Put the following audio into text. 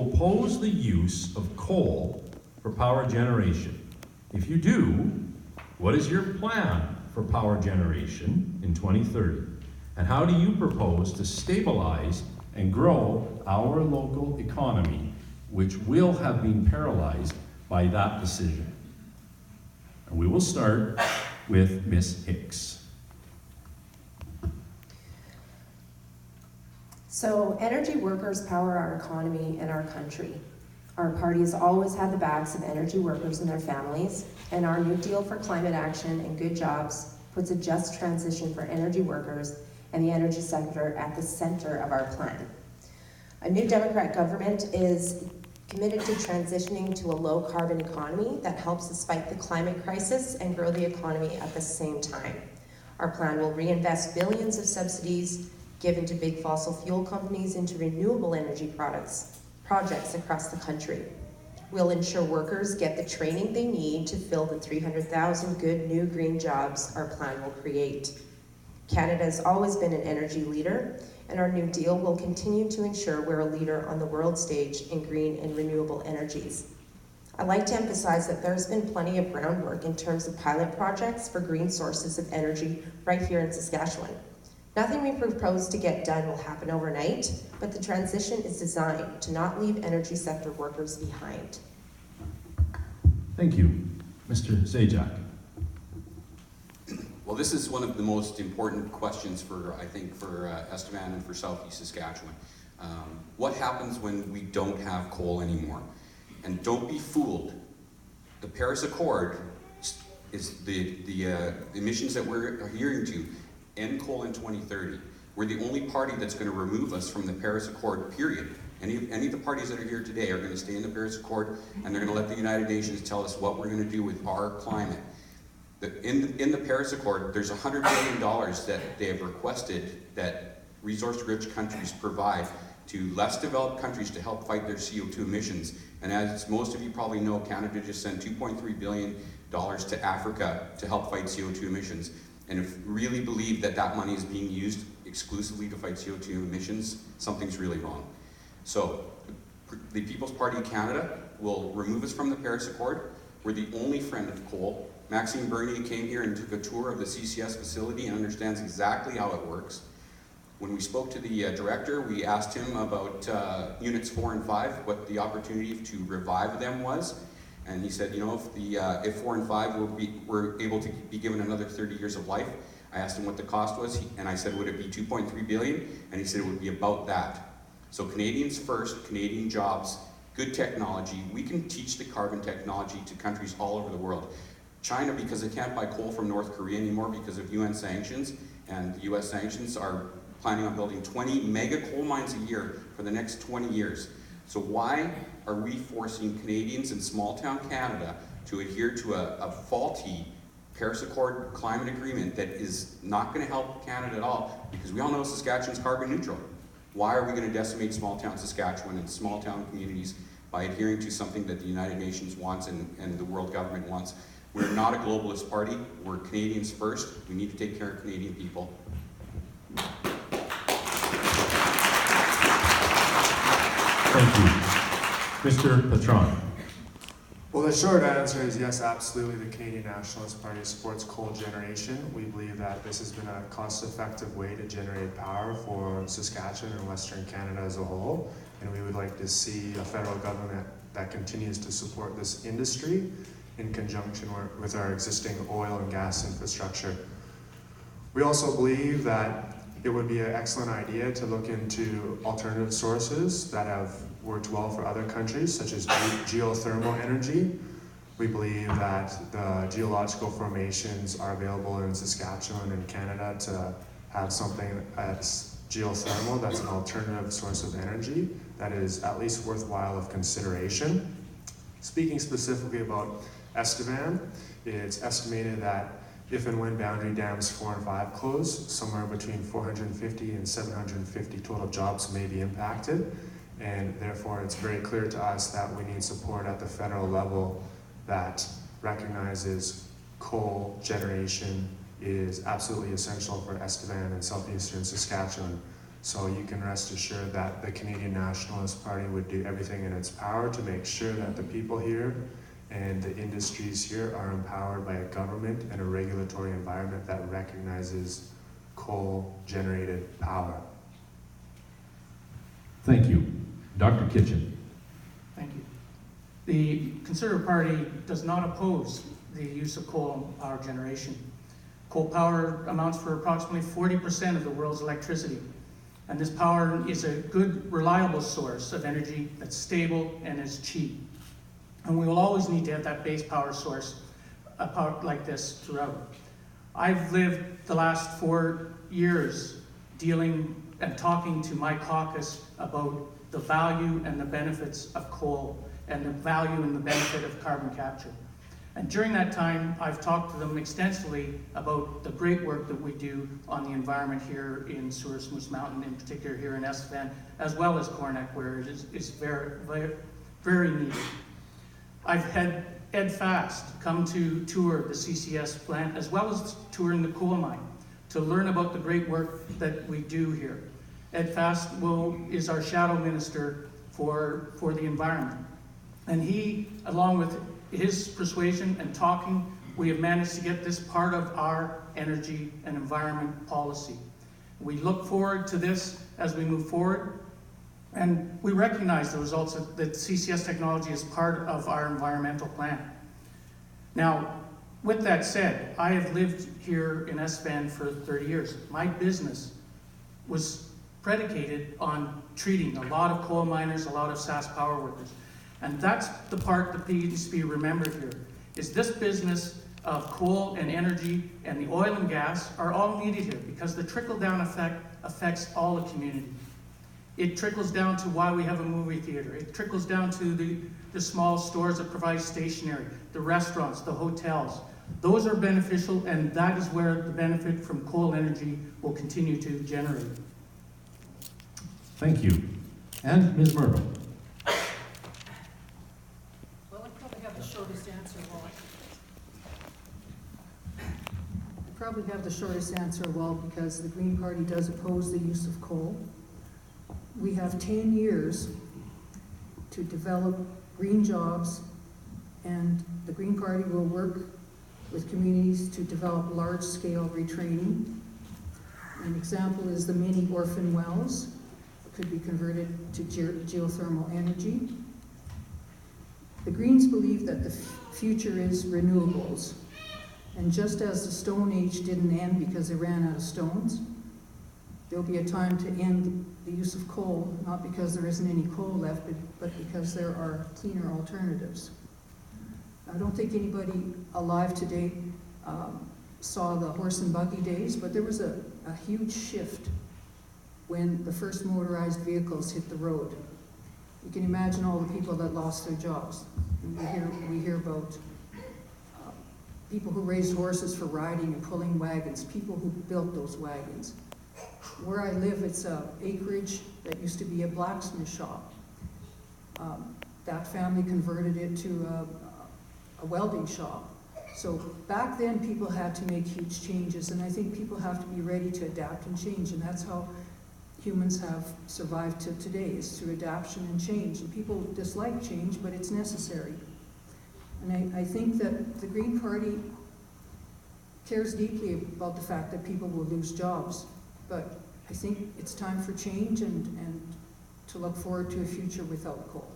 oppose the use of coal for power generation? If you do, what is your plan for power generation in 2030? And how do you propose to stabilize and grow our local economy, which will have been paralyzed by that decision? And we will start with Ms. Hicks. So energy workers power our economy and our country. Our party has always had the backs of energy workers and their families, and our New Deal for Climate Action and Good Jobs puts a just transition for energy workers and the energy sector at the center of our plan. A new Democrat government is committed to transitioning to a low-carbon economy that helps us fight the climate crisis and grow the economy at the same time. Our plan will reinvest billions of subsidies given to big fossil fuel companies into renewable energy projects across the country. We'll ensure workers get the training they need to fill the 300,000 good new green jobs our plan will create. Canada has always been an energy leader, and our New Deal will continue to ensure we're a leader on the world stage in green and renewable energies. I'd like to emphasize that there's been plenty of groundwork in terms of pilot projects for green sources of energy right here in Saskatchewan. Nothing we propose to get done will happen overnight, but the transition is designed to not leave energy sector workers behind. Thank you. Mr. Zajac. Well, this is one of the most important questions for Estevan and for Southeast Saskatchewan. What happens when we don't have coal anymore? And don't be fooled. The Paris Accord is the emissions that we're adhering to. End coal in 2030. We're the only party that's going to remove us from the Paris Accord, period. Any of the parties that are here today are going to stay in the Paris Accord, and they're going to let the United Nations tell us what we're going to do with our climate. In the Paris Accord, there's $100 billion that they have requested that resource-rich countries provide to less developed countries to help fight their CO2 emissions. And as most of you probably know, Canada just sent $2.3 billion to Africa to help fight CO2 emissions. And if you really believe that that money is being used exclusively to fight CO2 emissions, something's really wrong. So the People's Party of Canada will remove us from the Paris Accord. We're the only friend of coal. Maxime Bernier came here and took a tour of the CCS facility and understands exactly how it works. When we spoke to the director, we asked him about units 4 and 5, what the opportunity to revive them was. And he said, you know, if 4 and 5 were able to be given another 30 years of life, I asked him what the cost was, and I said, would it be $2.3 billion? And he said it would be about that. So Canadians first, Canadian jobs, good technology. We can teach the carbon technology to countries all over the world. China, because they can't buy coal from North Korea anymore because of UN sanctions, and the US sanctions, are planning on building 20 mega coal mines a year for the next 20 years. So why are we forcing Canadians in small town Canada to adhere to a faulty Paris Accord climate agreement that is not going to help Canada at all? Because we all know Saskatchewan's carbon neutral. Why are we going to decimate small town Saskatchewan and small town communities by adhering to something that the United Nations wants and the world government wants? We're not a globalist party. We're Canadians first. We need to take care of Canadian people. Thank you. Mr. Patron. Well, the short answer is yes, absolutely. The Canadian Nationalist Party supports coal generation. We believe that this has been a cost-effective way to generate power for Saskatchewan and Western Canada as a whole. And we would like to see a federal government that continues to support this industry in conjunction with our existing oil and gas infrastructure. We also believe that it would be an excellent idea to look into alternative sources that have worked well for other countries, such as geothermal energy. We believe that the geological formations are available in Saskatchewan and Canada to have something that's geothermal, that's an alternative source of energy that is at least worthwhile of consideration. Speaking specifically about Estevan, it's estimated that if and when Boundary Dams 4 and 5 close, somewhere between 450 and 750 total jobs may be impacted. And therefore, it's very clear to us that we need support at the federal level that recognizes coal generation is absolutely essential for Estevan and southeastern Saskatchewan. So you can rest assured that the Canadian Nationalist Party would do everything in its power to make sure that the people here and the industries here are empowered by a government and a regulatory environment that recognizes coal-generated power. Thank you. Dr. Kitchen. Thank you. The Conservative Party does not oppose the use of coal power generation. Coal power amounts for approximately 40% of the world's electricity. And this power is a good, reliable source of energy that's stable and is cheap. And we will always need to have that base power source, a power like this throughout. I've lived the last 4 years dealing and talking to my caucus about the value and the benefits of coal and the value and the benefit of carbon capture. And during that time, I've talked to them extensively about the great work that we do on the environment here in Souris Moose Mountain, in particular here in Estevan, as well as Coronach, where it is very, very, very needed. I've had Ed Fast come to tour the CCS plant, as well as touring the coal mine, to learn about the great work that we do here. Ed Fast is our shadow minister for the environment. And he, along with his persuasion and talking, we have managed to get this part of our energy and environment policy. We look forward to this as we move forward, and we recognize the results that CCS technology is part of our environmental plan. Now, with that said, I have lived here in Estevan for 30 years. My business was predicated on treating a lot of coal miners, a lot of SAS power workers. And that's the part that needs to be remembered here, is this business of coal and energy and the oil and gas are all needed here because the trickle-down effect affects all the community. It trickles down to why we have a movie theater. It trickles down to the small stores that provide stationery, the restaurants, the hotels. Those are beneficial, and that is where the benefit from coal energy will continue to generate. Thank you. And Ms. Murdo. Well, I probably have the shortest answer of all. I probably have the shortest answer of all because the Green Party does oppose the use of coal. We have 10 years to develop green jobs, and the Green Party will work with communities to develop large-scale retraining. An example is the mini orphan wells that could be converted to geothermal energy. The Greens believe that the future is renewables, and just as the Stone Age didn't end because they ran out of stones, there'll be a time to end the use of coal, not because there isn't any coal left, but because there are cleaner alternatives. I don't think anybody alive today saw the horse and buggy days, but there was a huge shift when the first motorized vehicles hit the road. You can imagine all the people that lost their jobs. And we hear about people who raised horses for riding and pulling wagons, people who built those wagons. Where I live, it's an acreage that used to be a blacksmith shop. That family converted it to a welding shop. So back then, people had to make huge changes, and I think people have to be ready to adapt and change, and that's how humans have survived to today, is through adaptation and change. And people dislike change, but it's necessary. And I think that the Green Party cares deeply about the fact that people will lose jobs. But I think it's time for change and to look forward to a future without coal.